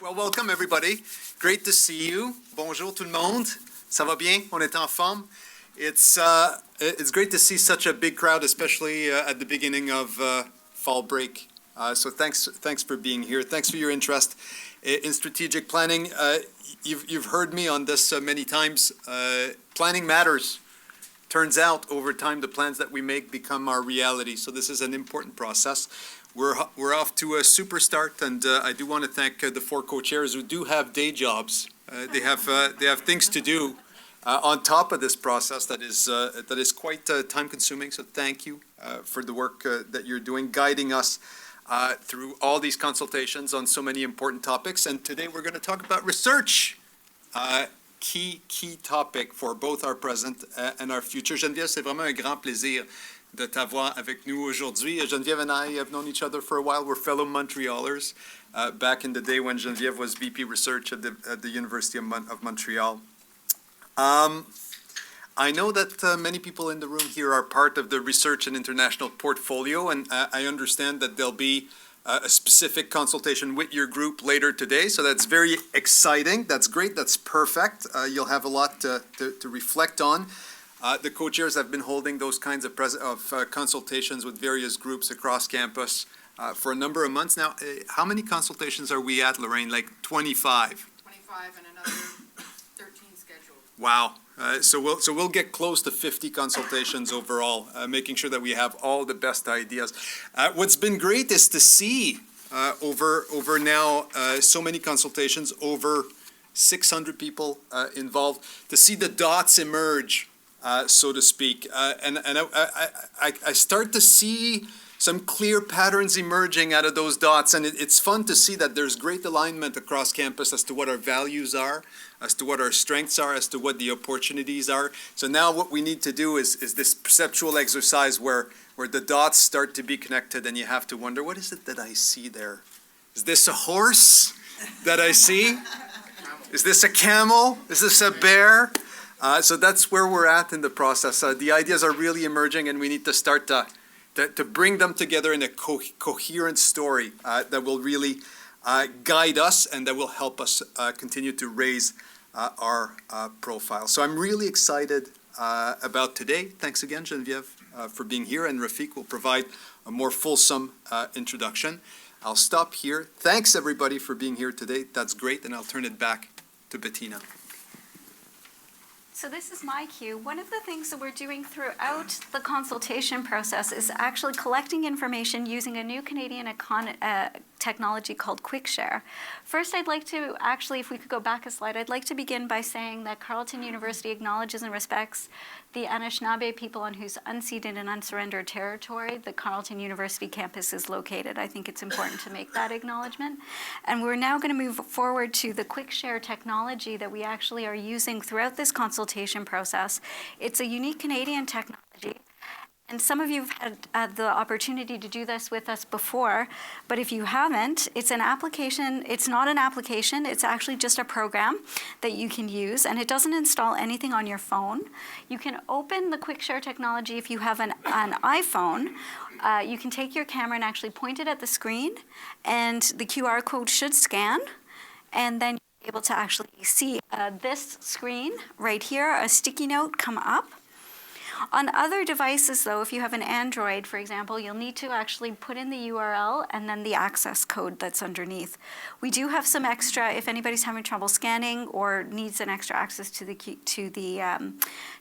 Well, welcome everybody. Great to see you. Bonjour tout le monde. Ça va bien? On est en forme. It's great to see such a big crowd, especially at the beginning of fall break. So thanks for being here. Thanks for your interest in strategic planning. You've heard me on this many times. Planning matters. Turns out, over time, the plans that we make become our reality. So this is an important process. We're off to a super start, and I do want to thank the four co-chairs who do have day jobs. They have things to do on top of this process that is quite time-consuming. So thank you for the work that you're doing, guiding us through all these consultations on so many important topics. And today we're going to talk about research. Key topic for both our present and our future. Geneviève, c'est vraiment un grand plaisir de t'avoir avec nous aujourd'hui. Geneviève and I have known each other for a while. We're fellow Montrealers back in the day when Geneviève was VP Research at the University of Montreal. I know that many people in the room here are part of the Research and International Portfolio, and I understand that there'll be a specific consultation with your group later today, so that's very exciting. That's great. That's perfect. You'll have a lot to reflect on. The co-chairs have been holding those kinds of consultations with various groups across campus for a number of months now. How many consultations are we at, Lorraine? Like 25? 25 and another 13 scheduled. Wow. So we'll get close to 50 consultations overall, making sure that we have all the best ideas. What's been great is to see over now so many consultations, over 600 people involved, to see the dots emerge, so to speak. And I start to see some clear patterns emerging out of those dots, and it's fun to see that there's great alignment across campus as to what our values are, as to what our strengths are, as to what the opportunities are. So now what we need to do is this perceptual exercise where the dots start to be connected, and you have to wonder, what is it that I see there? Is this a horse that I see? Is this a camel? Is this a bear? So that's where we're at in the process. The ideas are really emerging, and we need to start to bring them together in a coherent story that will really guide us and that will help us continue to raise our profile. So I'm really excited about today. Thanks again, Geneviève, for being here, and Rafik will provide a more fulsome introduction. I'll stop here. Thanks, everybody, for being here today. That's great, and I'll turn it back to Bettina. So this is my cue. One of the things that we're doing throughout the consultation process is actually collecting information using a new Canadian technology called QuickShare. First, I'd like to actually, if we could go back a slide, I'd like to begin by saying that Carleton University acknowledges and respects the Anishinaabe people on whose unceded and unsurrendered territory the Carleton University campus is located. I think it's important to make that acknowledgement. And we're now going to move forward to the QuickShare technology that we actually are using throughout this consultation process. It's a unique Canadian technology. And some of you have had the opportunity to do this with us before, but if you haven't, it's an application. It's not an application. It's actually just a program that you can use, and it doesn't install anything on your phone. You can open the QuickShare technology if you have an iPhone. You can take your camera and actually point it at the screen, and the QR code should scan, and then you'll be able to actually see this screen right here, a sticky note come up. On other devices, though, if you have an Android, for example, you'll need to actually put in the URL and then the access code that's underneath. We do have some extra, if anybody's having trouble scanning or needs an extra access to the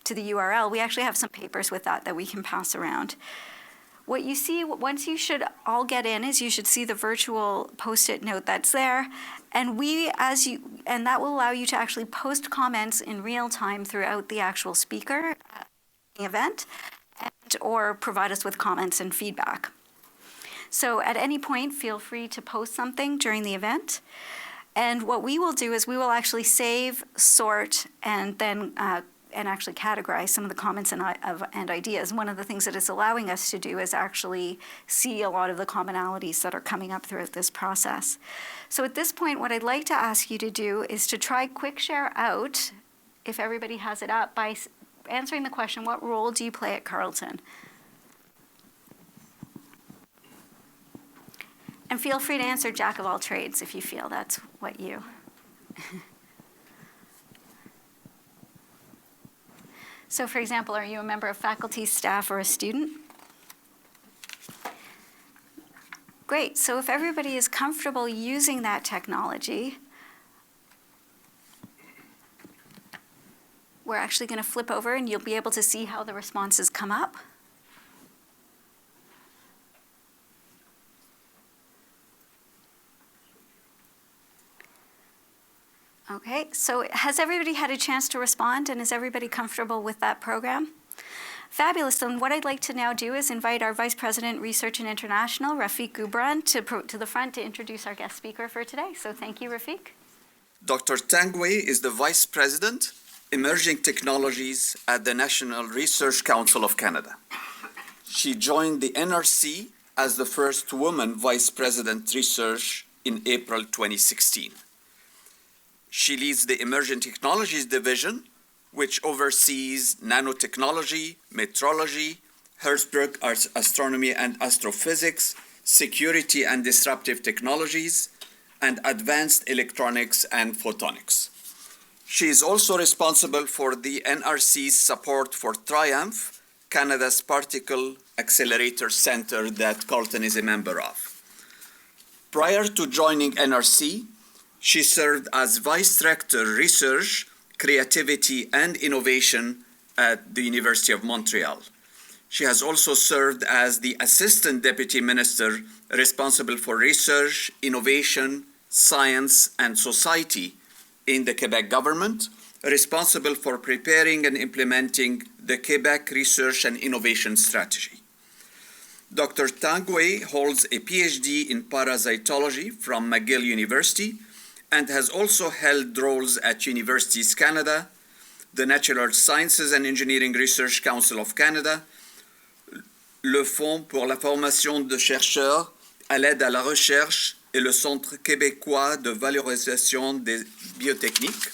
URL, we actually have some papers with that we can pass around. What you see, once you should all get in, is you should see the virtual Post-it note that's there, and that will allow you to actually post comments in real time throughout the actual speaker event, or provide us with comments and feedback. So at any point, feel free to post something during the event. And what we will do is we will actually save, sort, and then and actually categorize some of the comments and ideas. One of the things that it's allowing us to do is actually see a lot of the commonalities that are coming up throughout this process. So at this point, what I'd like to ask you to do is to try QuickShare out, if everybody has it up, by answering the question, what role do you play at Carleton? And feel free to answer jack of all trades if you feel that's what you. So for example, are you a member of faculty, staff, or a student? Great, so if everybody is comfortable using that technology, we're actually going to flip over and you'll be able to see how the responses come up. Okay, so has everybody had a chance to respond, and is everybody comfortable with that program? Fabulous. Then what I'd like to now do is invite our Vice President, Research and International, Rafiq Gubran, to the front to introduce our guest speaker for today. So thank you, Rafiq. Dr. Tanguay is the Vice President, Emerging Technologies at the National Research Council of Canada. She joined the NRC as the first woman Vice President Research in April 2016. She leads the Emerging Technologies Division, which oversees nanotechnology, metrology, Hertzsprung astronomy and astrophysics, security and disruptive technologies, and advanced electronics and photonics. She is also responsible for the NRC's support for TRIUMPH, Canada's Particle Accelerator Center that Carleton is a member of. Prior to joining NRC, she served as Vice Director Research, Creativity and Innovation at the University of Montreal. She has also served as the Assistant Deputy Minister responsible for Research, Innovation, Science and Society in the Quebec government, responsible for preparing and implementing the Quebec Research and Innovation Strategy. Dr. Tanguay holds a PhD in parasitology from McGill University and has also held roles at Universities Canada, the Natural Sciences and Engineering Research Council of Canada, le Fonds pour la formation de chercheurs à l'aide à la recherche et le Centre québécois de valorisation des biotechniques.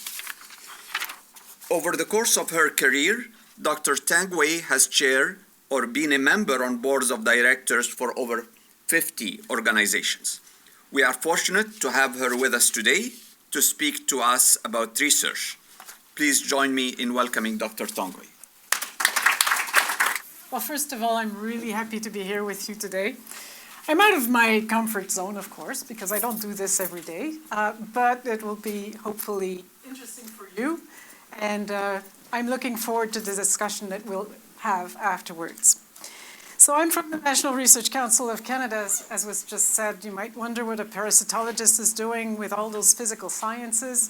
Over the course of her career, Dr. Tanguay has chaired or been a member on boards of directors for over 50 organizations. We are fortunate to have her with us today to speak to us about research. Please join me in welcoming Dr. Tanguay. Well, first of all, I'm really happy to be here with you today. I'm out of my comfort zone, of course, because I don't do this every day, but it will be hopefully interesting for you, and I'm looking forward to the discussion that we'll have afterwards. So I'm from the National Research Council of Canada, as was just said. You might wonder what a parasitologist is doing with all those physical sciences.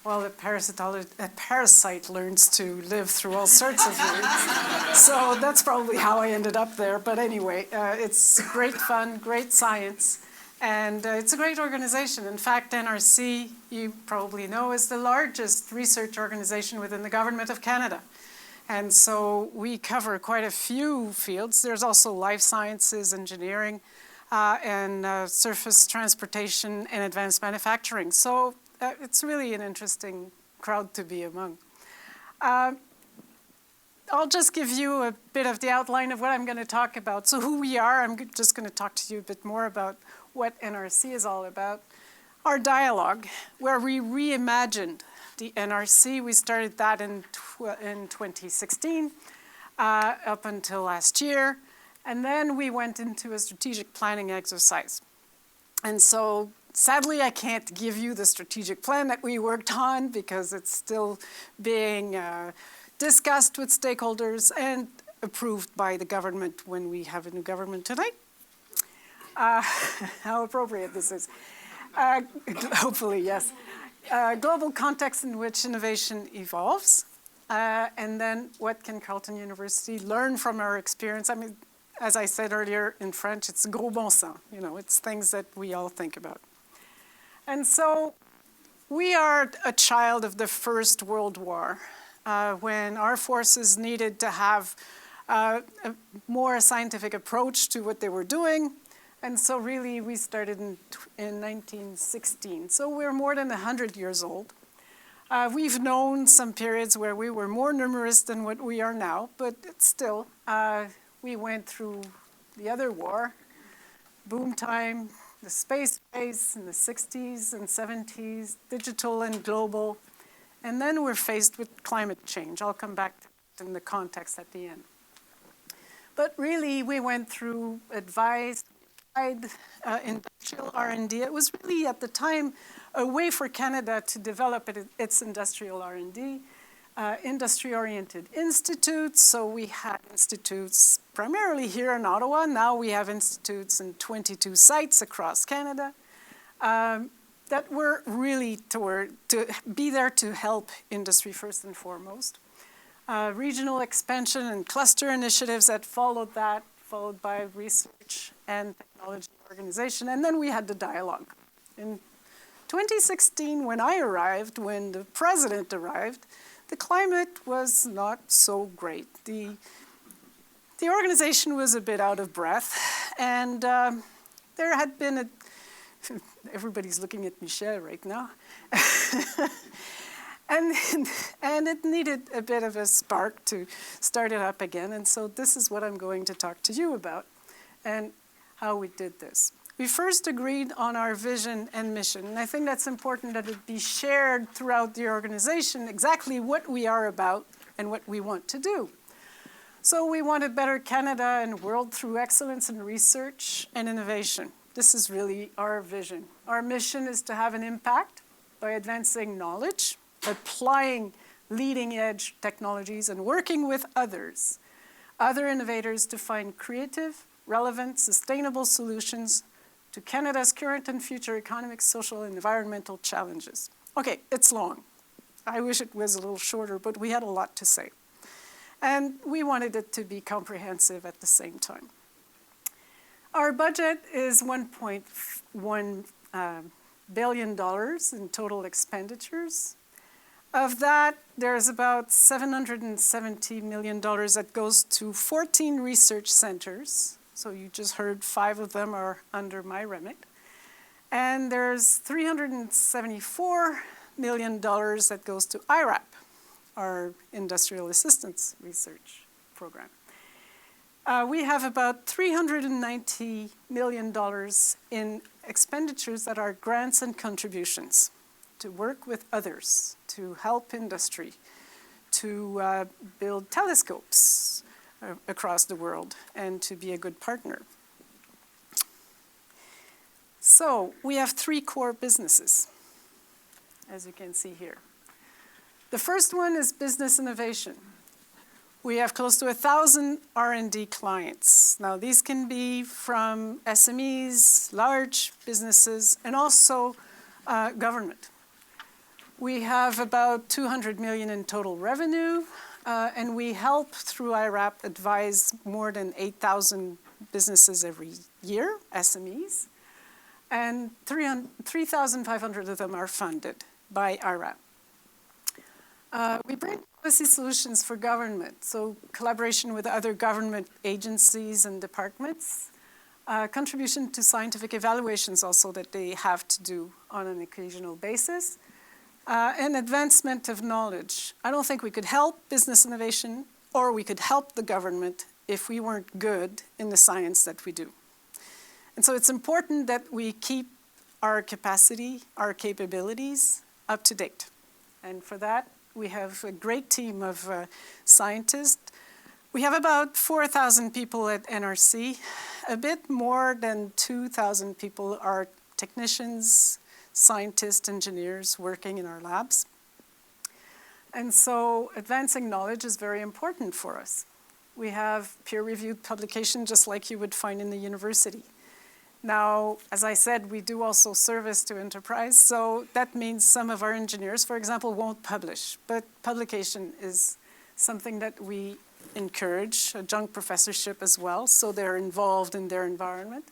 Well, a parasite learns to live through all sorts of things. So that's probably how I ended up there. But anyway, it's great fun, great science, and it's a great organization. In fact, NRC, you probably know, is the largest research organization within the Government of Canada. And so we cover quite a few fields. There's also life sciences, engineering, and surface transportation and advanced manufacturing. So it's really an interesting crowd to be among. I'll just give you a bit of the outline of what I'm going to talk about. So who we are, I'm just going to talk to you a bit more about what NRC is all about. Our dialogue, where we reimagined the NRC. We started that in 2016 up until last year. And then we went into a strategic planning exercise. And so sadly, I can't give you the strategic plan that we worked on because it's still being discussed with stakeholders and approved by the government when we have a new government tonight. How appropriate this is. Hopefully, yes. Global context in which innovation evolves, and then what can Carleton University learn from our experience? I mean, as I said earlier in French, it's gros bon sens, you know, it's things that we all think about. And so we are a child of the First World War, when our forces needed to have a more scientific approach to what they were doing. And so really we started in 1916. So we're more than 100 years old. We've known some periods where we were more numerous than what we are now, but it's still, we went through the other war, boom time, the space race in the 60s and 70s, digital and global, and then we're faced with climate change. I'll come back to it in the context at the end. But really, we went through advised, industrial R&D. It was really, at the time, a way for Canada to develop its industrial R&D, industry-oriented institutes. So we had institutes primarily here in Ottawa. Now we have institutes in 22 sites across Canada that were really to be there to help industry first and foremost. Regional expansion and cluster initiatives that followed that, followed by research and technology organization. And then we had the dialogue. In 2016, when I arrived, when the president arrived, the climate was not so great. The organization was a bit out of breath, and there had been everybody's looking at Michel right now. And it needed a bit of a spark to start it up again. And so this is what I'm going to talk to you about and how we did this. We first agreed on our vision and mission. And I think that's important that it be shared throughout the organization, exactly what we are about and what we want to do. So we want a better Canada and world through excellence in research and innovation. This is really our vision. Our mission is to have an impact by advancing knowledge, applying leading-edge technologies, and working with other innovators to find creative, relevant, sustainable solutions to Canada's current and future economic, social, and environmental challenges. Okay, it's long. I wish it was a little shorter, but we had a lot to say. And we wanted it to be comprehensive at the same time. Our budget is $1.1 billion in total expenditures. Of that, there's about $770 million that goes to 14 research centers. So you just heard 5 of them are under my remit. And there's $374 million that goes to IRAP, our Industrial Assistance Research Program. We have about $390 million in expenditures that are grants and contributions to work with others, to help industry, to build telescopes across the world, and to be a good partner. So we have 3 core businesses, as you can see here. The first one is business innovation. We have close to 1,000 R&D clients. Now, these can be from SMEs, large businesses, and also government. We have about $200 million in total revenue, and we help, through IRAP, advise more than 8,000 businesses every year, SMEs, and 3,500 of them are funded by IRAP. We bring policy solutions for government, so collaboration with other government agencies and departments, contribution to scientific evaluations also that they have to do on an occasional basis, and advancement of knowledge. I don't think we could help business innovation or we could help the government if we weren't good in the science that we do. And so it's important that we keep our capacity, our capabilities up to date. And for that, we have a great team of scientists. We have about 4,000 people at NRC. A bit more than 2,000 people are technicians, scientists, engineers working in our labs. And so advancing knowledge is very important for us. We have peer-reviewed publication just like you would find in the university. Now, as I said, we do also service to enterprise, so that means some of our engineers, for example, won't publish, but publication is something that we encourage, adjunct professorship as well, so they're involved in their environment.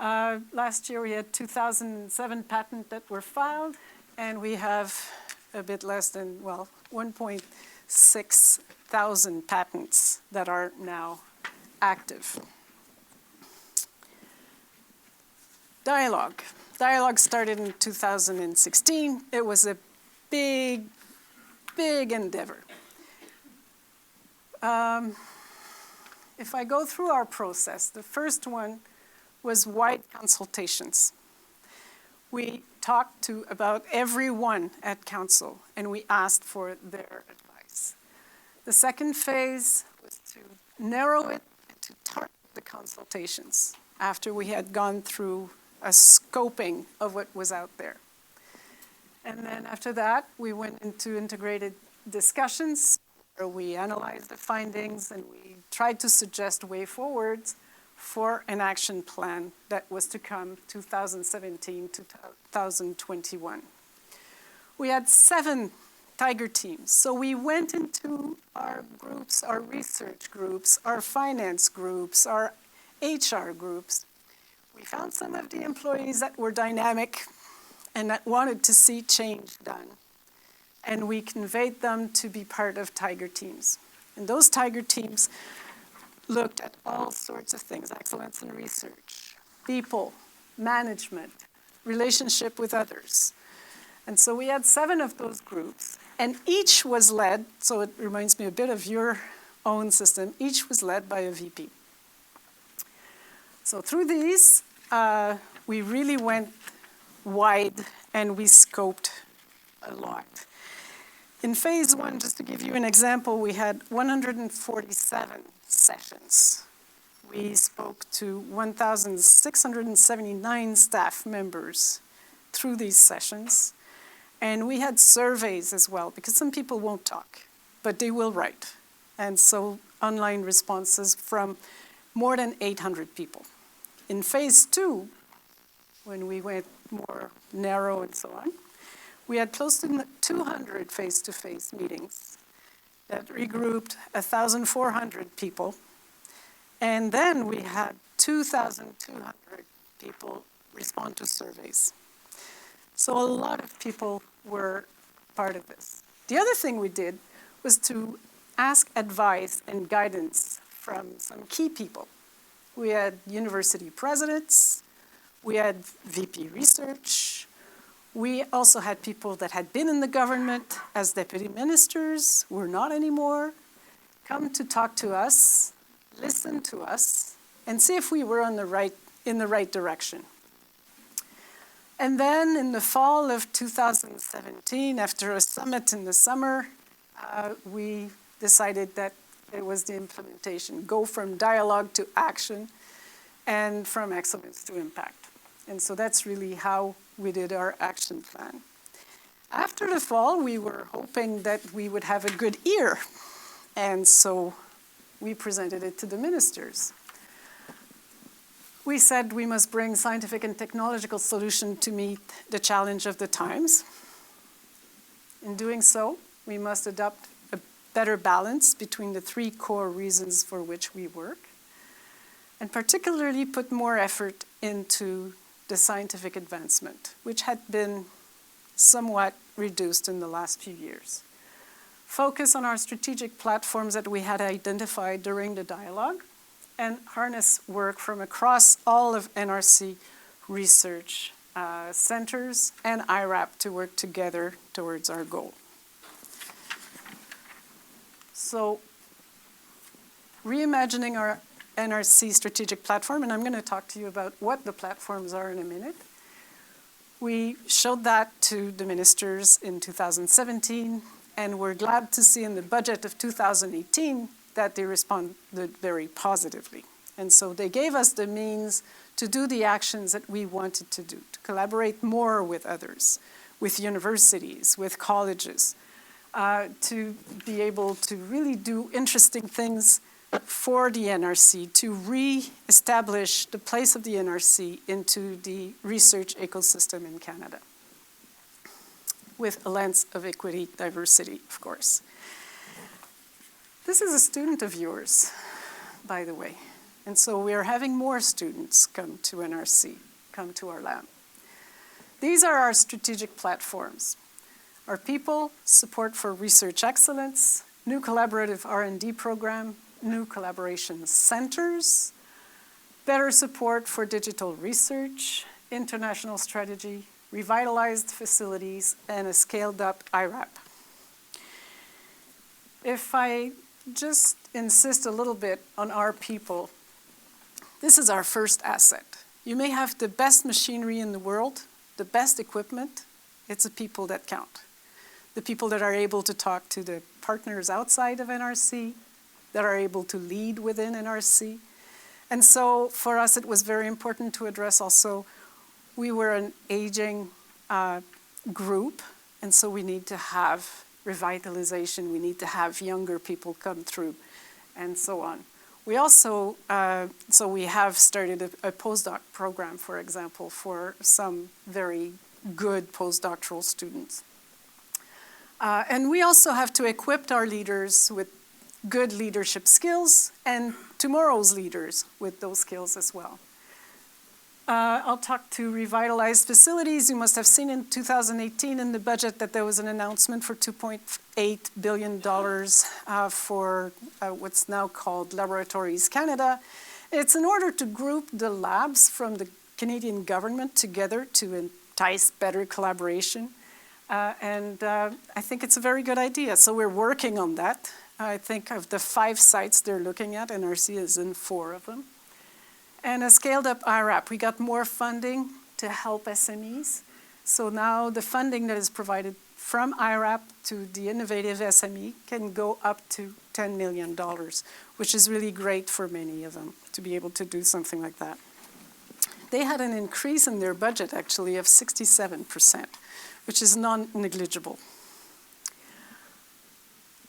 Last year we had 2,007 patents that were filed, and we have a bit less than, 1.6 thousand patents that are now active. Dialogue. Dialogue started in 2016. It was a big, big endeavor. If I go through our process, the first one was wide consultations. We talked to about everyone at council, and we asked for their advice. The second phase was to narrow it and to target the consultations after we had gone through a scoping of what was out there. And then after that, we went into integrated discussions where we analyzed the findings and we tried to suggest way forwards for an action plan that was to come 2017 to 2021. We had 7 Tiger teams. So we went into our groups, our research groups, our finance groups, our HR groups. We found some of the employees that were dynamic and that wanted to see change done. And we conveyed them to be part of Tiger teams. And those Tiger teams looked at all sorts of things: excellence in research, people, management, relationship with others. And so we had 7 of those groups, and each was led, so it reminds me a bit of your own system, each was led by a VP. So through these, we really went wide and we scoped a lot. In phase 1, just to give you an example, we had 147 sessions. We spoke to 1,679 staff members through these sessions. And we had surveys as well, because some people won't talk, but they will write. And so online responses from more than 800 people. In phase 2, when we went more narrow and so on, we had close to 200 face-to-face meetings that regrouped 1,400 people. And then we had 2,200 people respond to surveys. So a lot of people were part of this. The other thing we did was to ask advice and guidance from some key people. We had university presidents, we had VP research, we also had people that had been in the government as deputy ministers, were not anymore, come to talk to us, listen to us, and see if we were in the right direction. And then in the fall of 2017, after a summit in the summer, we decided that it was the implementation, go from dialogue to action and from excellence to impact. And so that's really how we did our action plan. After the fall, we were hoping that we would have a good year. And so we presented it to the ministers. We said we must bring scientific and technological solutions to meet the challenge of the times. In doing so, we must adopt a better balance between the 3 core reasons for which we work, and particularly put more effort into the scientific advancement, which had been somewhat reduced in the last few years. Focus on our strategic platforms that we had identified during the dialogue, and harness work from across all of NRC research centers and IRAP to work together towards our goal. So, reimagining our NRC strategic platform, and I'm going to talk to you about what the platforms are in a minute. We showed that to the ministers in 2017, and we're glad to see in the budget of 2018 that they responded very positively. And so they gave us the means to do the actions that we wanted to do, to collaborate more with others, with universities, with colleges, to be able to really do interesting things for the NRC, to re-establish the place of the NRC into the research ecosystem in Canada, with a lens of equity, diversity, of course. This is a student of yours, by the way. And so we are having more students come to NRC, come to our lab. These are our strategic platforms. Our people, support for research excellence, new collaborative R&D program, new collaboration centers, better support for digital research, international strategy, revitalized facilities, and a scaled-up IRAP. If I just insist a little bit on our people, this is our first asset. You may have the best machinery in the world, the best equipment. It's the people that count. The people that are able to talk to the partners outside of NRC, that are able to lead within NRC. And so for us, it was very important to address also, we were an aging group, and so we need to have revitalization, we need to have younger people come through, and so on. We also, so we have started a postdoc program, for example, for some very good postdoctoral students. And we also have to equip our leaders with good leadership skills and tomorrow's leaders with those skills as well. I'll talk to revitalized facilities. You must have seen in 2018 in the budget that there was an announcement for $2.8 billion for what's now called Laboratories Canada. It's in order to group the labs from the Canadian government together to entice better collaboration. And I think it's a very good idea. So we're working on that. I think of the 5 sites they're looking at, NRC is in 4 of them. And a scaled up IRAP. We got more funding to help SMEs. So now the funding that is provided from IRAP to the innovative SME can go up to $10 million, which is really great for many of them to be able to do something like that. They had an increase in their budget actually of 67%, which is non-negligible.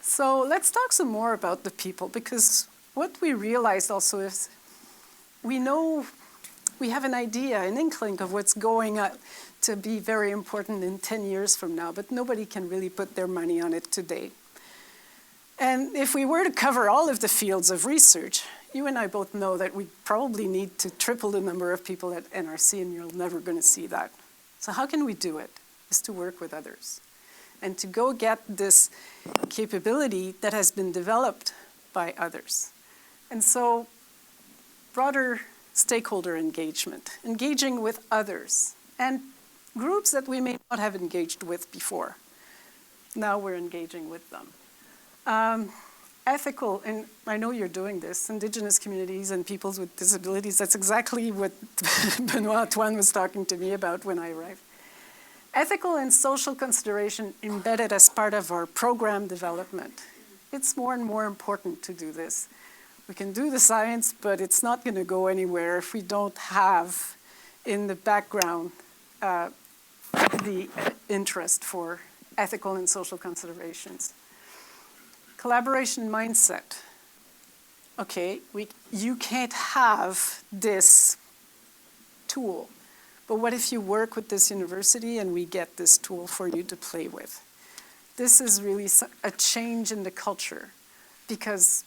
So let's talk some more about the people, because what we realized also is we know, we have an idea, an inkling of what's going to be very important in 10 years from now, but nobody can really put their money on it today. And if we were to cover all of the fields of research, you and I both know that we probably need to triple the number of people at NRC, and you're never going to see that. So how can we do it? Is to work with others and to go get this capability that has been developed by others. And so broader stakeholder engagement, engaging with others, and groups that we may not have engaged with before. Now we're engaging with them. Ethical, and I know you're doing this, Indigenous communities and peoples with disabilities, that's exactly what Benoit Antoine was talking to me about when I arrived. Ethical and social consideration embedded as part of our program development. It's more and more important to do this. We can do the science, but it's not going to go anywhere if we don't have in the background the interest for ethical and social considerations. Collaboration mindset. Okay, you can't have this tool, but what if you work with this university and we get this tool for you to play with? This is really a change in the culture, because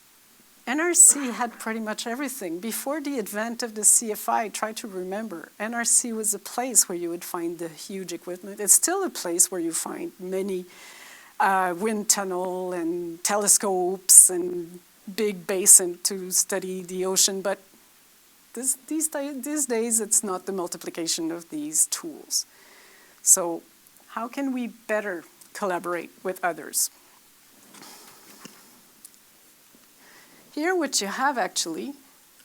NRC had pretty much everything. Before the advent of the CFI, try to remember, NRC was a place where you would find the huge equipment. It's still a place where you find many wind tunnel and telescopes and big basin to study the ocean, but these days it's not the multiplication of these tools. So how can we better collaborate with others? Here what you have actually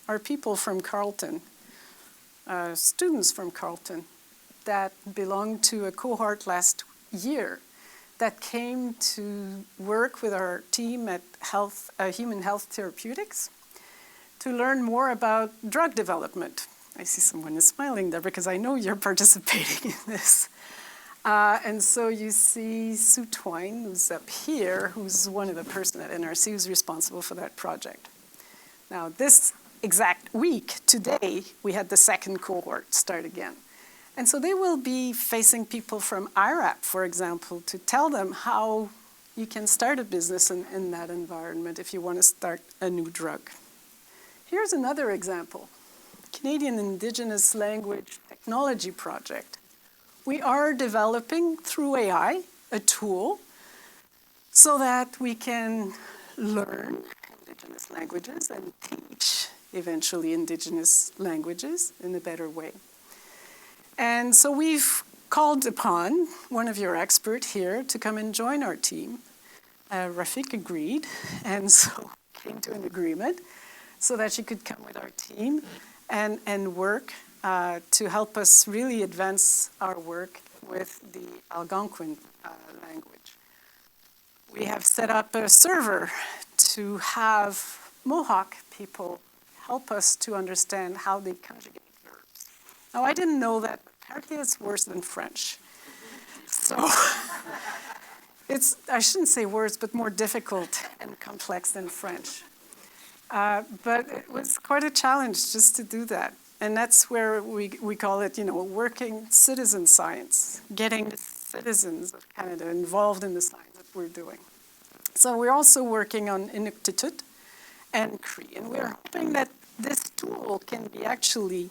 are people from Carleton, students from Carleton that belong to a cohort last year that came to work with our team at Human Health Therapeutics to learn more about drug development. I see someone is smiling there because I know you're participating in this. And so you see Sue Twine, who's up here, who's one of the person at NRC who's responsible for that project. Now, this exact week, today, we had the second cohort start again. And so they will be facing people from IRAP, for example, to tell them how you can start a business in that environment if you want to start a new drug. Here's another example, Canadian Indigenous Language Technology Project. We are developing, through AI, a tool so that we can learn Indigenous languages and teach, eventually, Indigenous languages in a better way. And so we've called upon one of your experts here to come and join our team. Rafik agreed, and so came to an agreement so that she could come with our team and work to help us really advance our work with the Algonquin language. We have set up a server to have Mohawk people help us to understand how they conjugate verbs. Now, I didn't know that. Apparently, it's worse than French. So I shouldn't say worse, but more difficult and complex than French. But it was quite a challenge just to do that. And that's where we call it, working citizen science, getting the citizens of Canada involved in the science that we're doing. So we're also working on Inuktitut and Cree, and we're hoping that this tool can be actually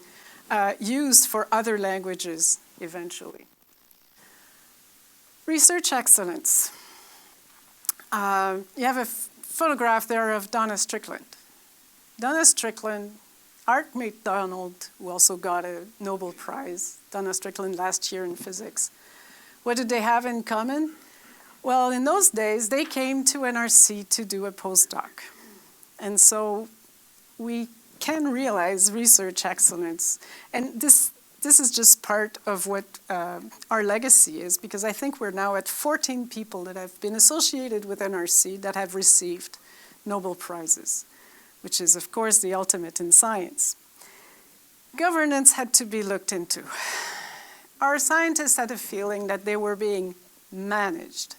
used for other languages eventually. Research excellence. You have a photograph there of Donna Strickland. Donna Strickland, Art MacDonald, who also got a Nobel Prize, Donna Strickland last year in physics. What did they have in common? Well, in those days, they came to NRC to do a postdoc. And so we can realize research excellence. And this is just part of what our legacy is, because I think we're now at 14 people that have been associated with NRC that have received Nobel Prizes, which is, of course, the ultimate in science. Governance had to be looked into. Our scientists had a feeling that they were being managed,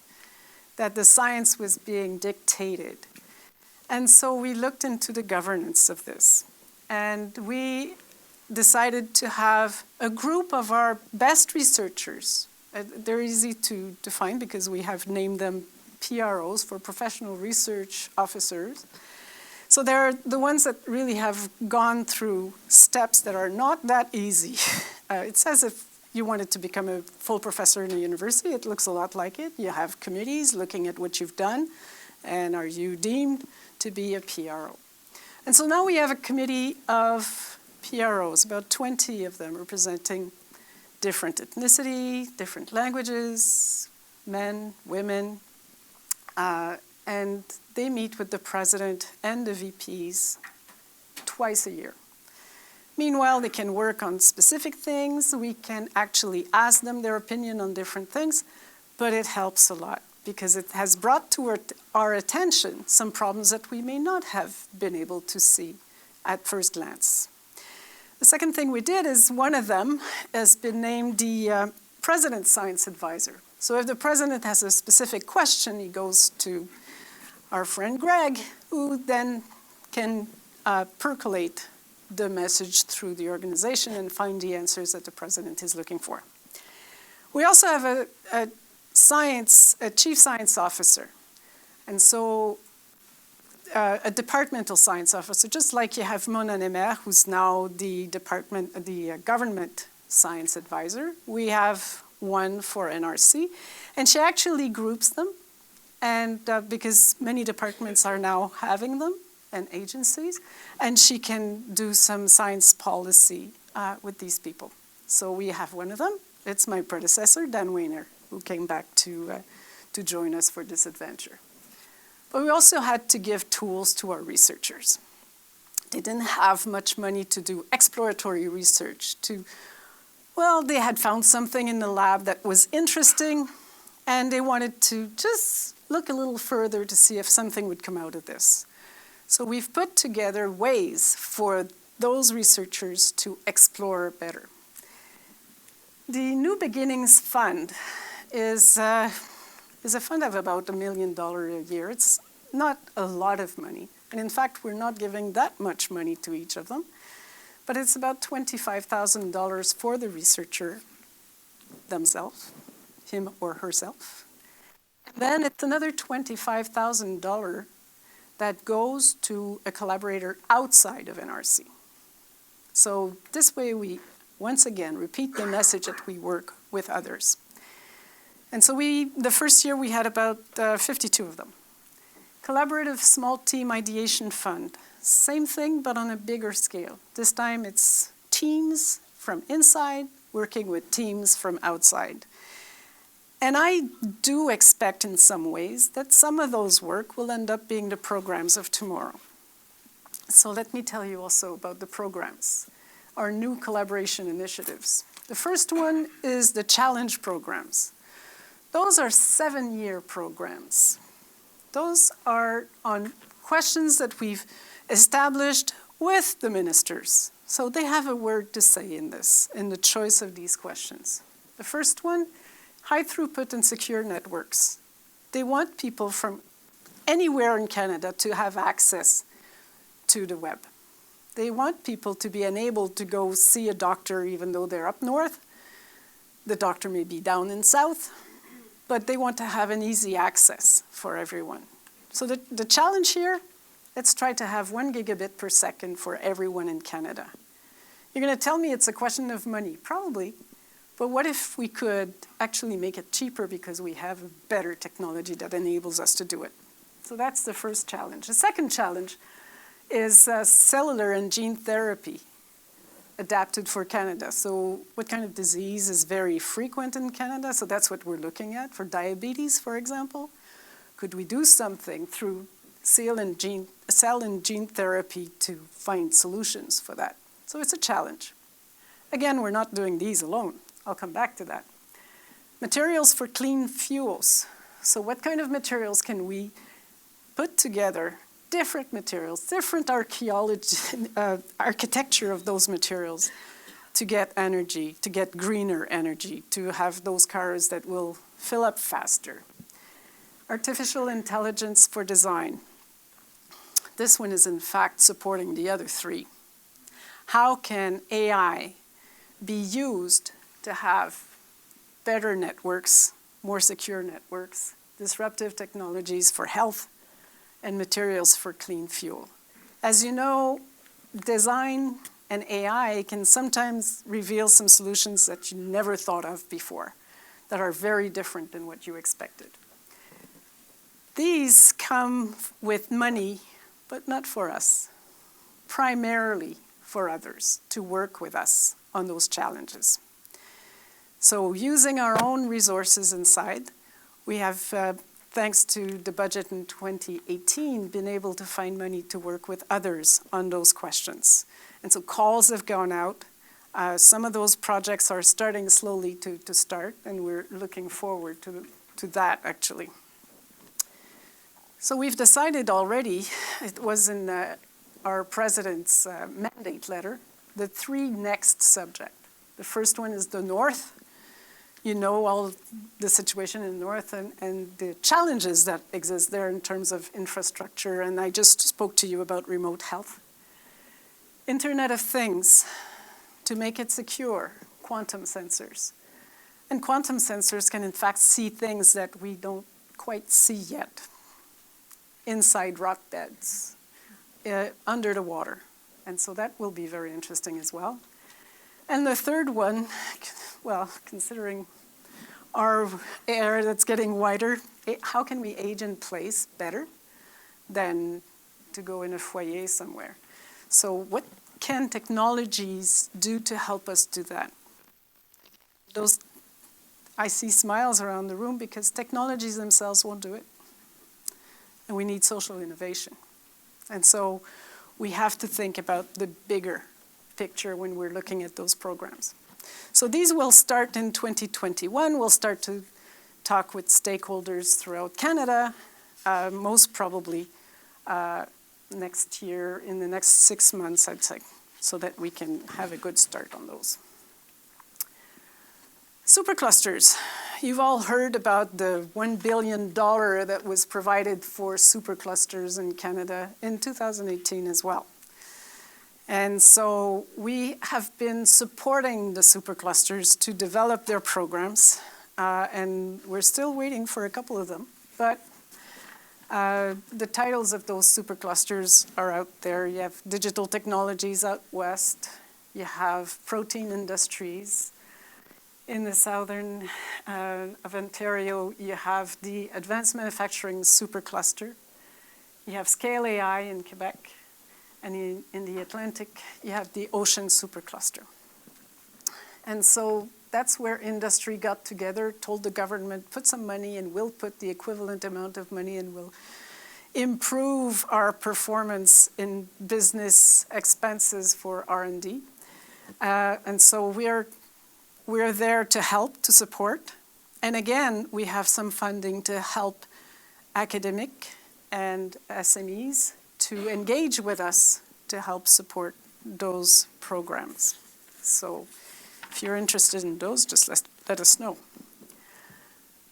that the science was being dictated. And so we looked into the governance of this. And we decided to have a group of our best researchers. They're easy to define because we have named them PROs, for professional research officers. So they're the ones that really have gone through steps that are not that easy. It's as if you wanted to become a full professor in a university. It looks a lot like it. You have committees looking at what you've done, and are you deemed to be a PRO? And so now we have a committee of PROs, about 20 of them representing different ethnicity, different languages, men, women, and they meet with the president and the VPs twice a year. Meanwhile, they can work on specific things. We can actually ask them their opinion on different things, but it helps a lot because it has brought to our attention some problems that we may not have been able to see at first glance. The second thing we did is one of them has been named the President's Science Advisor. So if the President has a specific question, he goes to our friend Greg, who then can percolate the message through the organization and find the answers that the President is looking for. We also have a chief science officer. And so a departmental science officer, just like you have Mona Nemer, who's now the government science advisor. We have one for NRC, and she actually groups them, and because many departments are now having them, and agencies, and she can do some science policy with these people. So we have one of them. It's my predecessor, Dan Weiner, who came back to join us for this adventure. But we also had to give tools to our researchers. They didn't have much money to do exploratory research. They had found something in the lab that was interesting, and they wanted to just look a little further to see if something would come out of this. So we've put together ways for those researchers to explore better. The New Beginnings Fund is a fund of about $1 million a year. It's not a lot of money. And in fact, we're not giving that much money to each of them. But it's about $25,000 for the researcher themselves, him or herself. And then it's another $25,000 that goes to a collaborator outside of NRC. So this way we, once again, repeat the message that we work with others. And so the first year we had about 52 of them. Collaborative Small Team Ideation Fund, same thing but on a bigger scale. This time it's teams from inside working with teams from outside. And I do expect in some ways that some of those work will end up being the programs of tomorrow. So let me tell you also about the programs. our new collaboration initiatives. The first one is the challenge programs. Those are 7-year programs. Those are on questions that we've established with the ministers. So they have a word to say in this, in the choice of these questions. The first one, high throughput and secure networks. They want people from anywhere in Canada to have access to the web. They want people to be enabled to go see a doctor even though they're up north. The doctor may be down in south, but they want to have an easy access for everyone. So the challenge here, let's try to have 1 gigabit per second for everyone in Canada. You're going to tell me it's a question of money, probably, but what if we could actually make it cheaper because we have a better technology that enables us to do it? So that's the first challenge. The second challenge is cellular and gene therapy adapted for Canada. So what kind of disease is very frequent in Canada? So that's what we're looking at for diabetes, for example. Could we do something through cell and gene therapy to find solutions for that? So it's a challenge. Again, we're not doing these alone. I'll come back to that. Materials for clean fuels. So what kind of materials can we put together? Different materials, different architecture of those materials to get energy, to get greener energy, to have those cars that will fill up faster. Artificial intelligence for design. This one is in fact supporting the other three. How can AI be used to have better networks, more secure networks, disruptive technologies for health, and materials for clean fuel? As you know, design and AI can sometimes reveal some solutions that you never thought of before, that are very different than what you expected. These come with money, but not for us, primarily for others to work with us on those challenges. So using our own resources inside, we have thanks to the budget in 2018, been able to find money to work with others on those questions. And so calls have gone out. Some of those projects are starting slowly to start, and we're looking forward to that, actually. So we've decided already, it was in our president's mandate letter, the 3 next subjects. The first one is the North. You know all the situation in the North and the challenges that exist there in terms of infrastructure, and I just spoke to you about remote health. Internet of Things, to make it secure, quantum sensors. And quantum sensors can in fact see things that we don't quite see yet, inside rock beds, under the water. And so that will be very interesting as well. And the third one, well, considering our air that's getting wider, how can we age in place better than to go in a foyer somewhere? So what can technologies do to help us do that? I see smiles around the room because technologies themselves won't do it. And we need social innovation. And so we have to think about the bigger picture when we're looking at those programs. So these will start in 2021. We'll start to talk with stakeholders throughout Canada, most probably next year, in the next 6 months, I'd say, so that we can have a good start on those. Superclusters. You've all heard about the $1 billion that was provided for superclusters in Canada in 2018 as well. And so we have been supporting the superclusters to develop their programs, and we're still waiting for a couple of them. But the titles of those superclusters are out there. You have digital technologies out west. You have protein industries. In the southern of Ontario, you have the advanced manufacturing supercluster. You have Scale AI in Quebec. And in the Atlantic, you have the ocean supercluster. And so that's where industry got together, told the government, put some money and we'll put the equivalent amount of money and we'll improve our performance in business expenses for R&D. And so we're there to help, to support. And again, we have some funding to help academic and SMEs to engage with us to help support those programs. So if you're interested in those, just let us know.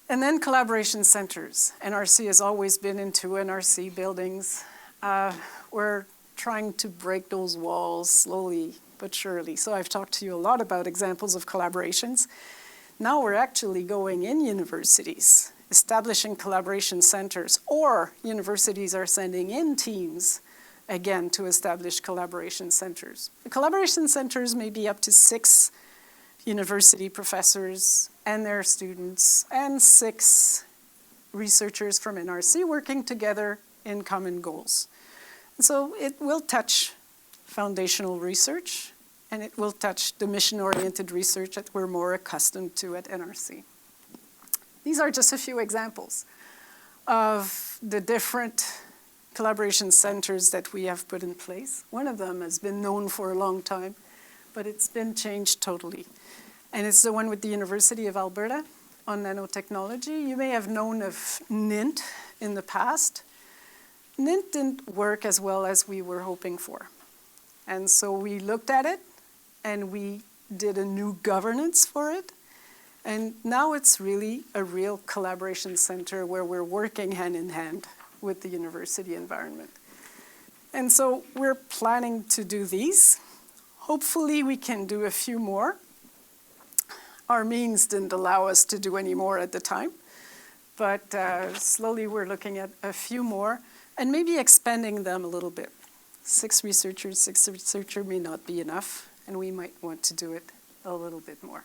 And then collaboration centers. NRC has always been into NRC buildings. We're trying to break those walls slowly but surely. So I've talked to you a lot about examples of collaborations. Now we're actually going in universities, establishing collaboration centers, or universities are sending in teams, again, to establish collaboration centers. The collaboration centers may be up to 6 university professors and their students, and 6 researchers from NRC working together in common goals. And so it will touch foundational research, and it will touch the mission-oriented research that we're more accustomed to at NRC. These are just a few examples of the different collaboration centers that we have put in place. One of them has been known for a long time, but it's been changed totally. And it's the one with the University of Alberta on nanotechnology. You may have known of NINT in the past. NINT didn't work as well as we were hoping for. And so we looked at it, and we did a new governance for it. And now it's really a real collaboration center where we're working hand in hand with the university environment. And so we're planning to do these. Hopefully we can do a few more. Our means didn't allow us to do any more at the time, but slowly we're looking at a few more and maybe expanding them a little bit. 6 researchers may not be enough, and we might want to do it a little bit more.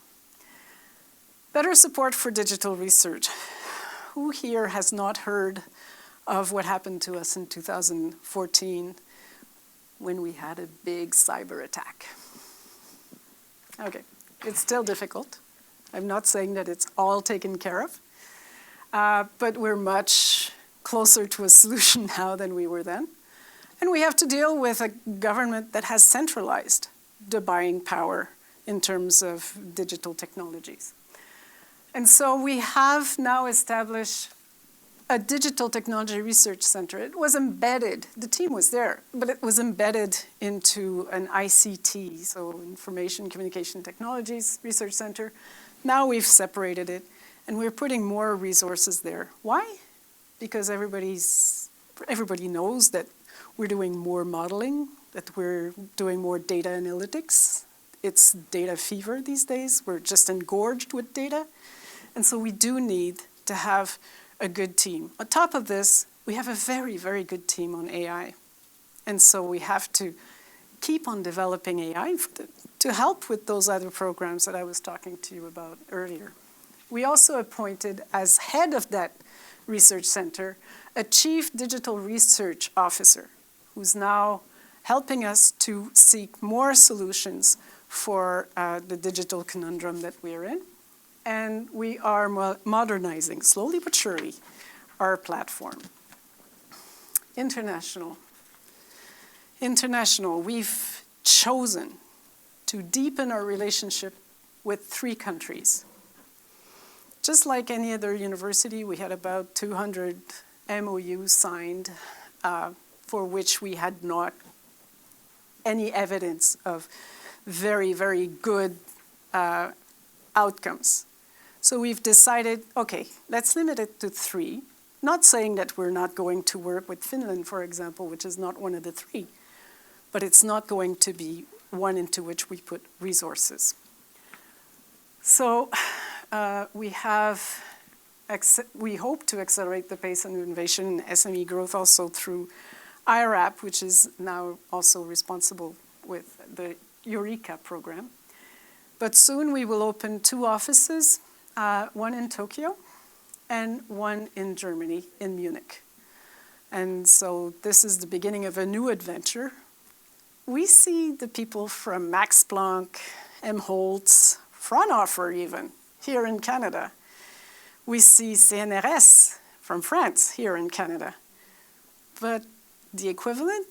Better support for digital research. Who here has not heard of what happened to us in 2014 when we had a big cyber attack? Okay, it's still difficult. I'm not saying that it's all taken care of, but we're much closer to a solution now than we were then. And we have to deal with a government that has centralized the buying power in terms of digital technologies. And so we have now established a digital technology research center. It was embedded, the team was there, but it was embedded into an ICT, so Information Communication Technologies Research Center. Now we've separated it, and we're putting more resources there. Why? Because everybody knows that we're doing more modeling, that we're doing more data analytics. It's data fever these days. We're just engorged with data. And so we do need to have a good team. On top of this, we have a very, very good team on AI. And so we have to keep on developing AI to help with those other programs that I was talking to you about earlier. We also appointed, as head of that research center, a chief digital research officer who's now helping us to seek more solutions for the digital conundrum that we're in. And we are modernizing, slowly but surely, our platform. International. We've chosen to deepen our relationship with 3 countries. Just like any other university, we had about 200 MOUs signed for which we had not any evidence of very, very good outcomes. So we've decided, okay, let's limit it to 3. Not saying that we're not going to work with Finland, for example, which is not one of the 3, but it's not going to be one into which we put resources. So we hope to accelerate the pace of innovation and SME growth also through IRAP, which is now also responsible with the Eureka program. But soon we will open 2 offices, one in Tokyo and one in Germany, in Munich. And so this is the beginning of a new adventure. We see the people from Max Planck, Helmholtz, Fraunhofer even, here in Canada. We see CNRS from France, here in Canada. But the equivalent,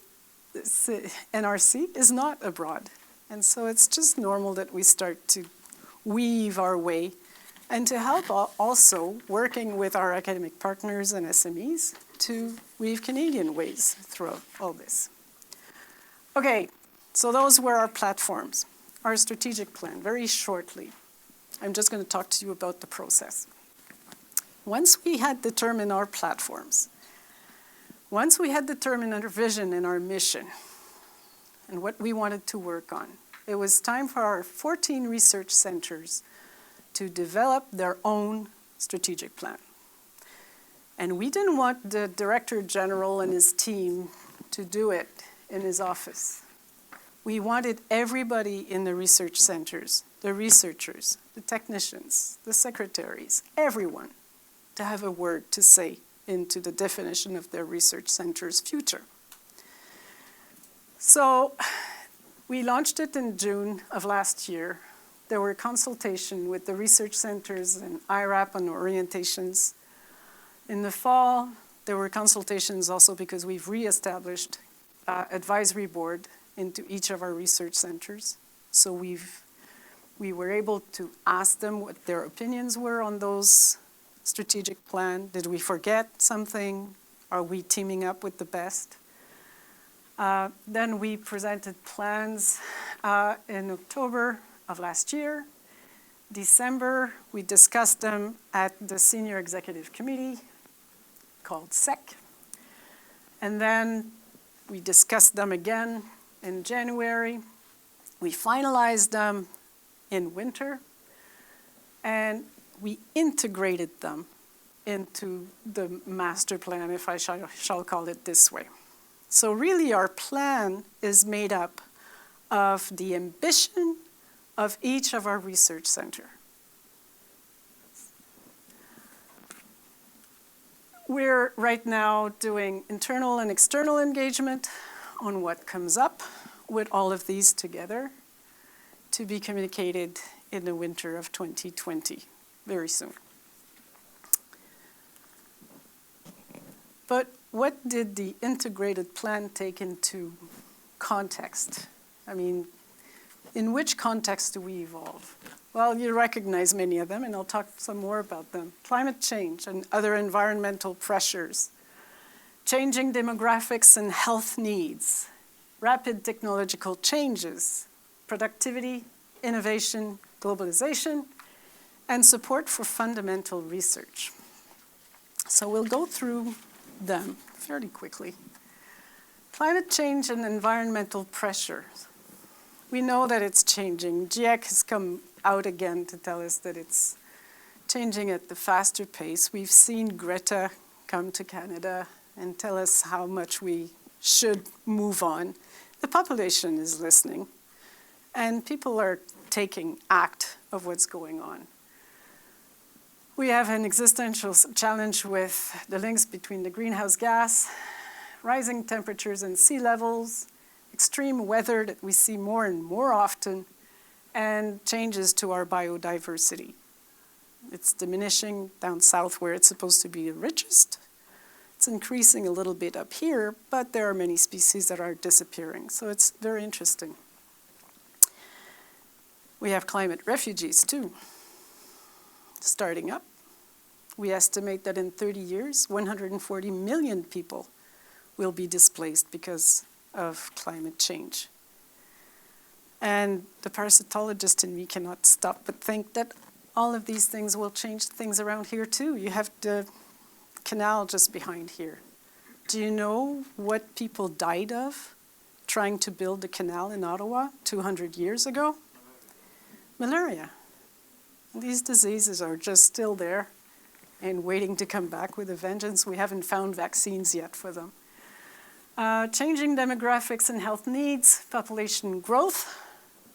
NRC, is not abroad. And so it's just normal that we start to weave our way and to help also working with our academic partners and SMEs to weave Canadian ways throughout all this. Okay, so those were our platforms, our strategic plan, very shortly. I'm just going to talk to you about the process. Once we had determined our platforms, once we had determined our vision and our mission and what we wanted to work on, it was time for our 14 research centers to develop their own strategic plan. And we didn't want the Director General and his team to do it in his office. We wanted everybody in the research centers, the researchers, the technicians, the secretaries, everyone, to have a word to say into the definition of their research center's future. So we launched it in June of last year. There were consultations with the research centers and IRAP on orientations. In the fall, there were consultations also because we've reestablished advisory board into each of our research centers. So we were able to ask them what their opinions were on those strategic plan. Did we forget something? Are we teaming up with the best? Then we presented plans in October of last year. December, we discussed them at the Senior Executive Committee called SEC. And then we discussed them again in January. We finalized them in winter. And we integrated them into the master plan, if I shall call it this way. So really our plan is made up of the ambition of each of our research centers. We're right now doing internal and external engagement on what comes up with all of these together to be communicated in the winter of 2020, very soon. But what did the integrated plan take into context? I mean, in which context do we evolve? Well, you recognize many of them, and I'll talk some more about them. Climate change and other environmental pressures, changing demographics and health needs, rapid technological changes, productivity, innovation, globalization, and support for fundamental research. So we'll go through them fairly quickly. Climate change and environmental pressures. We know that it's changing. GIEC has come out again to tell us that it's changing at the faster pace. We've seen Greta come to Canada and tell us how much we should move on. The population is listening, and people are taking act of what's going on. We have an existential challenge with the links between the greenhouse gas, rising temperatures and sea levels, extreme weather that we see more and more often, and changes to our biodiversity. It's diminishing down south where it's supposed to be the richest. It's increasing a little bit up here, but there are many species that are disappearing, so it's very interesting. We have climate refugees too, starting up. We estimate that in 30 years, 140 million people will be displaced because of climate change. And the parasitologist in me cannot stop but think that all of these things will change things around here too. You have the canal just behind here. Do you know what people died of trying to build the canal in Ottawa 200 years ago? Malaria. These diseases are just still there and waiting to come back with a vengeance. We haven't found vaccines yet for them. Changing demographics and health needs, population growth.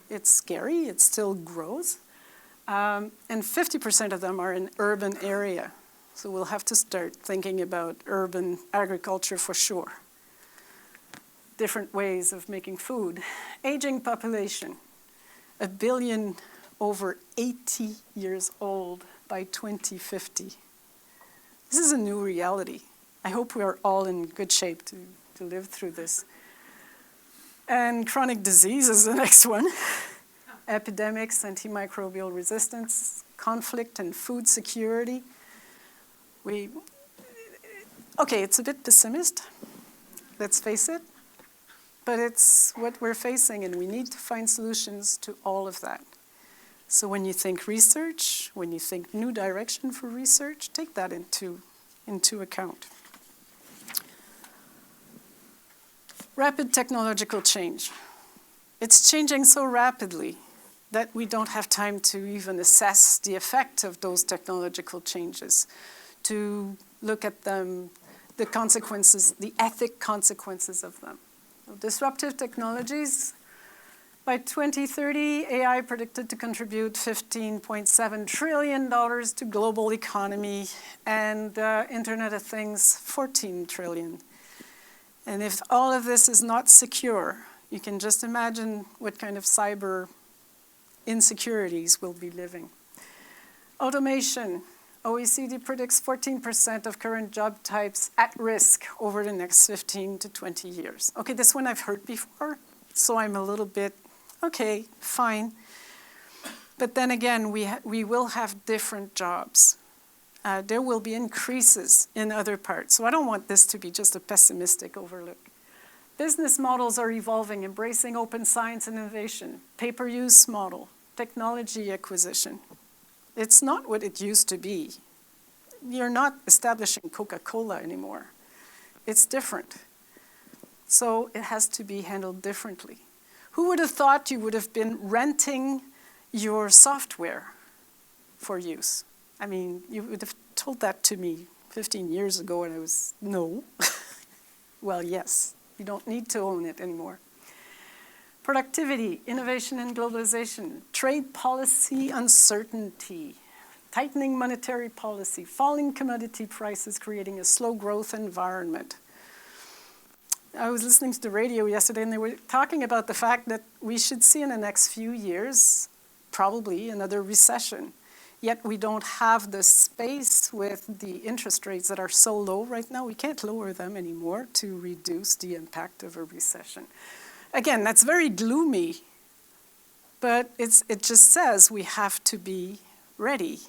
It's scary, it still grows. And 50% of them are in urban area. So we'll have to start thinking about urban agriculture for sure. Different ways of making food. Aging population. 1 billion over 80 years old by 2050. This is a new reality. I hope we are all in good shape to live through this. And chronic disease is the next one. Epidemics, antimicrobial resistance, conflict and food security. Okay, it's a bit pessimist, let's face it, but it's what we're facing, and we need to find solutions to all of that. So when you think research, when you think new direction for research, take that into account. Rapid technological change. It's changing so rapidly that we don't have time to even assess the effect of those technological changes, to look at them, the consequences, the ethic consequences of them. So disruptive technologies, by 2030, AI predicted to contribute $15.7 trillion to global economy, and Internet of Things, $14 trillion. And if all of this is not secure, you can just imagine what kind of cyber insecurities we'll be living. Automation. OECD predicts 14% of current job types at risk over the next 15 to 20 years. Okay, this one I've heard before, so I'm a little bit, okay, fine. But then again, we will have different jobs. There will be increases in other parts. So I don't want this to be just a pessimistic overlook. Business models are evolving, embracing open science and innovation, pay-per-use model, technology acquisition. It's not what it used to be. You're not establishing Coca-Cola anymore. It's different. So it has to be handled differently. Who would have thought you would have been renting your software for use? I mean, you would have told that to me 15 years ago, and I was, no. Well, yes, you don't need to own it anymore. Productivity, innovation and globalization, trade policy uncertainty, tightening monetary policy, falling commodity prices creating a slow growth environment. I was listening to the radio yesterday, and they were talking about the fact that we should see in the next few years probably another recession. Yet we don't have the space with the interest rates that are so low right now. We can't lower them anymore to reduce the impact of a recession. Again, that's very gloomy, but it just says we have to be ready.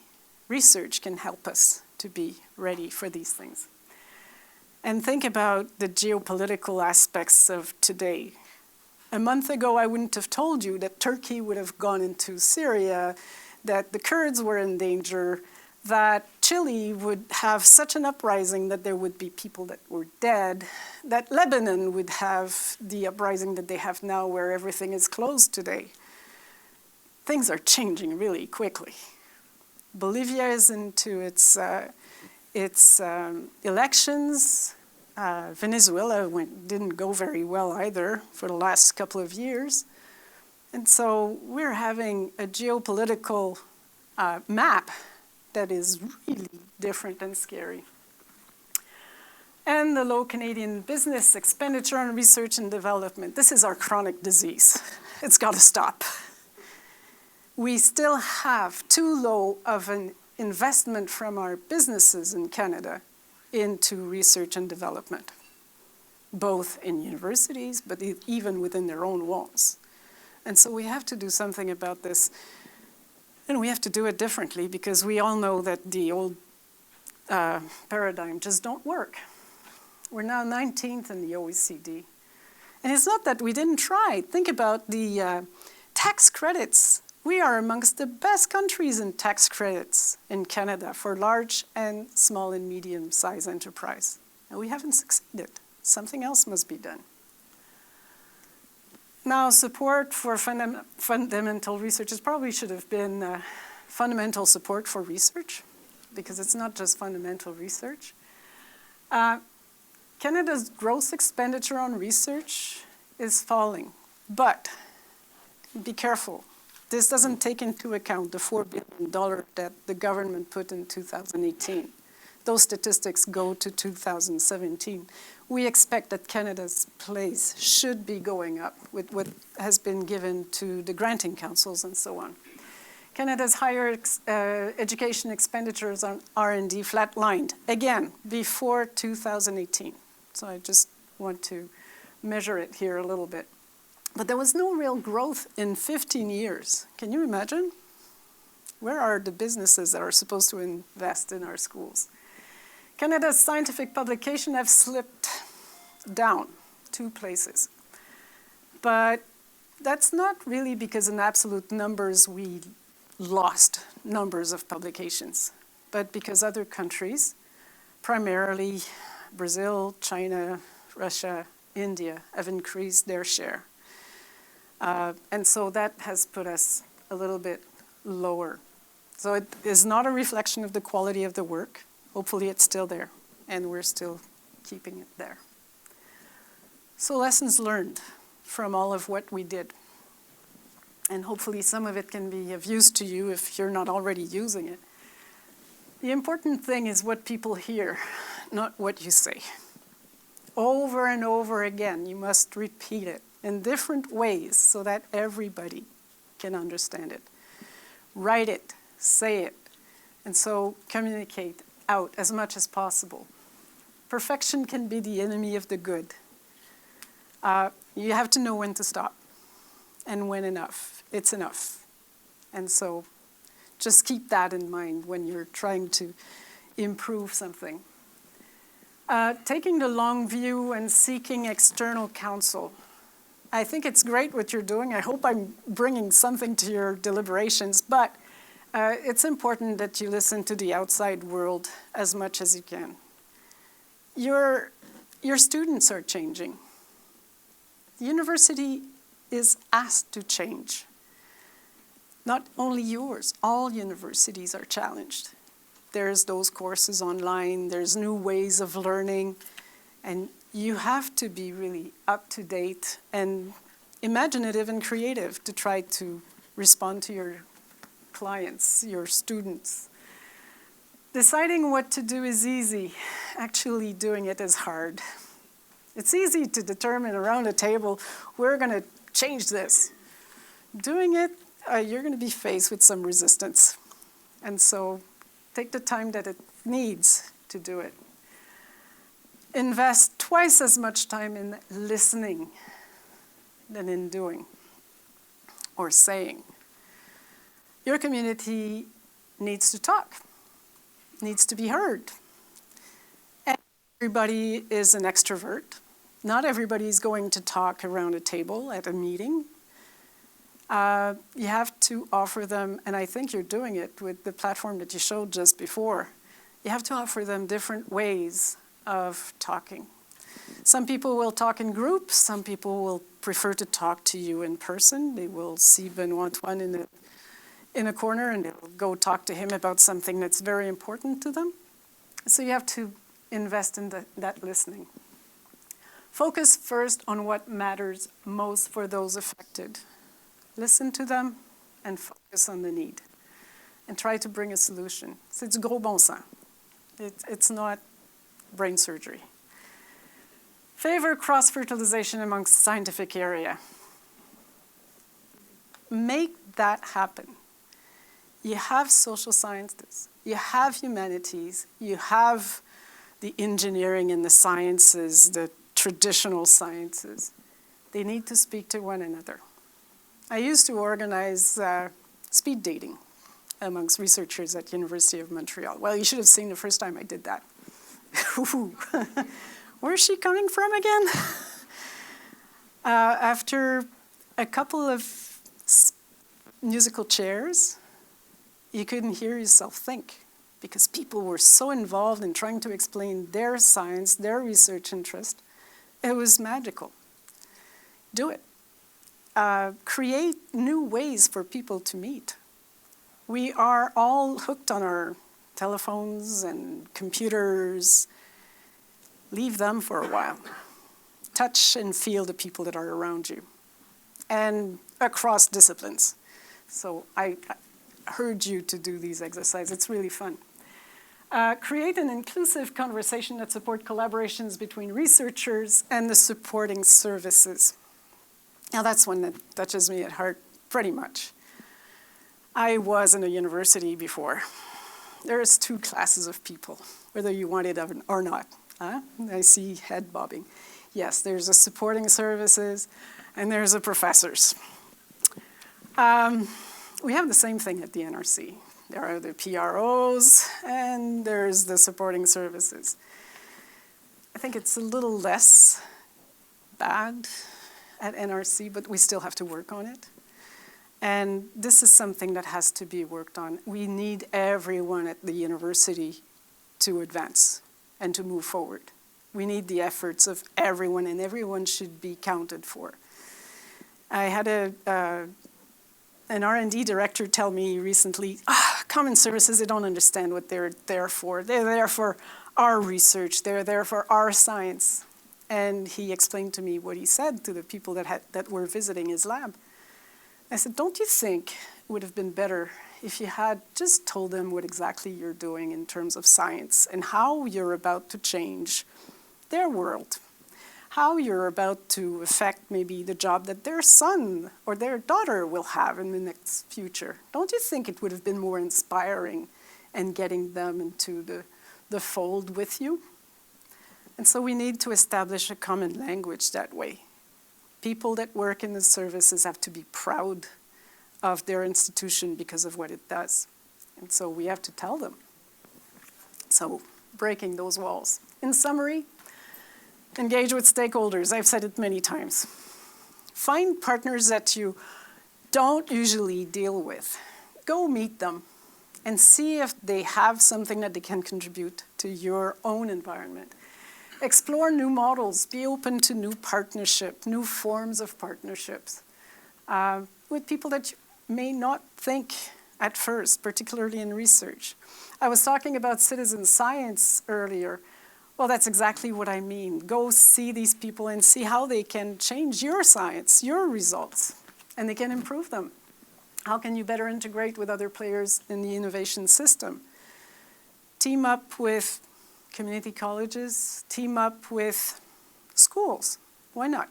Research can help us to be ready for these things. And think about the geopolitical aspects of today. A month ago, I wouldn't have told you that Turkey would have gone into Syria, that the Kurds were in danger, that Chile would have such an uprising that there would be people that were dead, that Lebanon would have the uprising that they have now where everything is closed today. Things are changing really quickly. Bolivia is into its elections. Venezuela didn't go very well either for the last couple of years. And so we're having a geopolitical map that is really different and scary. And the low Canadian business expenditure on research and development. This is our chronic disease. It's got to stop. We still have too low of an investment from our businesses in Canada into research and development, both in universities, but even within their own walls. And so we have to do something about this. And we have to do it differently because we all know that the old paradigm just don't work. We're now 19th in the OECD. And it's not that we didn't try. Think about the tax credits. We are amongst the best countries in tax credits in Canada for large and small and medium-sized enterprise. And we haven't succeeded. Something else must be done. Now, support for fundamental research, it probably should have been fundamental support for research, because it's not just fundamental research. Canada's gross expenditure on research is falling, but be careful. This doesn't take into account the $4 billion that the government put in 2018. Those statistics go to 2017. We expect that Canada's place should be going up with what has been given to the granting councils and so on. Canada's higher education expenditures on R&D flatlined, again, before 2018. So I just want to measure it here a little bit. But there was no real growth in 15 years. Can you imagine? Where are the businesses that are supposed to invest in our schools? Canada's scientific publications have slipped down 2 places. But that's not really because in absolute numbers we lost numbers of publications, but because other countries, primarily Brazil, China, Russia, India, have increased their share. And so that has put us a little bit lower. So it is not a reflection of the quality of the work. Hopefully it's still there, and we're still keeping it there. So lessons learned from all of what we did. And hopefully some of it can be of use to you if you're not already using it. The important thing is what people hear, not what you say. Over and over again, you must repeat it in different ways so that everybody can understand it. Write it, say it, and so communicate out as much as possible. Perfection can be the enemy of the good. You have to know when to stop and when it's enough. And so just keep that in mind when you're trying to improve something. Taking the long view and seeking external counsel. I think it's great what you're doing. I hope I'm bringing something to your deliberations, but it's important that you listen to the outside world as much as you can. Your students are changing. The university is asked to change. Not only yours, all universities are challenged. There's those courses online, there's new ways of learning, and you have to be really up to date and imaginative and creative to try to respond to your clients, your students. Deciding what to do is easy. Actually doing it is hard. It's easy to determine around a table, we're going to change this. Doing it, you're going to be faced with some resistance. And so take the time that it needs to do it. Invest twice as much time in listening than in doing or saying. Your community needs to talk, needs to be heard. And everybody is an extrovert. Not everybody is going to talk around a table at a meeting. You have to offer them, and I think you're doing it with the platform that you showed just before, you have to offer them different ways of talking. Some people will talk in groups, some people will prefer to talk to you in person. They will see Benoit Antoine in a corner and they'll go talk to him about something that's very important to them. So you have to invest in that listening. Focus first on what matters most for those affected. Listen to them and focus on the need. And try to bring a solution. C'est du gros bon sens. It's not brain surgery. Favor cross-fertilization amongst scientific area. Make that happen. You have social sciences, you have humanities, you have the engineering and the sciences, the traditional sciences. They need to speak to one another. I used to organize speed dating amongst researchers at University of Montreal. Well, you should have seen the first time I did that. Where's she coming from again? After a couple of musical chairs, you couldn't hear yourself think because people were so involved in trying to explain their science, their research interest. It was magical. Do it. Create new ways for people to meet. We are all hooked on our telephones and computers. Leave them for a while. Touch and feel the people that are around you. And across disciplines. So I urge you to do these exercises. It's really fun. Create an inclusive conversation that supports collaborations between researchers and the supporting services. Now that's one that touches me at heart pretty much. I was in a university before. There's 2 classes of people, whether you want it or not. I see head bobbing. Yes, there's a supporting services, and there's a professors. We have the same thing at the NRC. There are the PROs, and there's the supporting services. I think it's a little less bad at NRC, but we still have to work on it. And this is something that has to be worked on. We need everyone at the university to advance and to move forward. We need the efforts of everyone, and everyone should be counted for. I had an R&D director tell me recently, common services, they don't understand what they're there for. They're there for our research. They're there for our science. And he explained to me what he said to the people that were visiting his lab. I said, don't you think it would have been better if you had just told them what exactly you're doing in terms of science and how you're about to change their world, how you're about to affect maybe the job that their son or their daughter will have in the next future? Don't you think it would have been more inspiring and getting them into the fold with you? And so we need to establish a common language that way. People that work in the services have to be proud of their institution because of what it does. And so we have to tell them. So breaking those walls. In summary, engage with stakeholders. I've said it many times. Find partners that you don't usually deal with. Go meet them and see if they have something that they can contribute to your own environment. Explore new models. Be open to new partnership, new forms of partnerships with people that you may not think at first, particularly in research. I was talking about citizen science earlier. Well, that's exactly what I mean. Go see these people and see how they can change your science, your results, and they can improve them. How can you better integrate with other players in the innovation system? Team up with community colleges, team up with schools. Why not?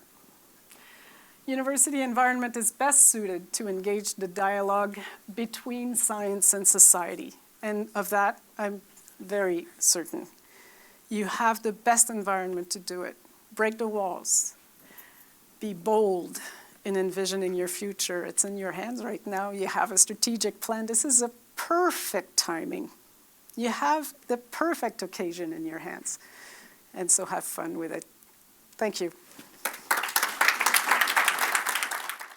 University environment is best suited to engage the dialogue between science and society. And of that, I'm very certain. You have the best environment to do it. Break the walls. Be bold in envisioning your future. It's in your hands right now. You have a strategic plan. This is a perfect timing. You have the perfect occasion in your hands. And so have fun with it. Thank you.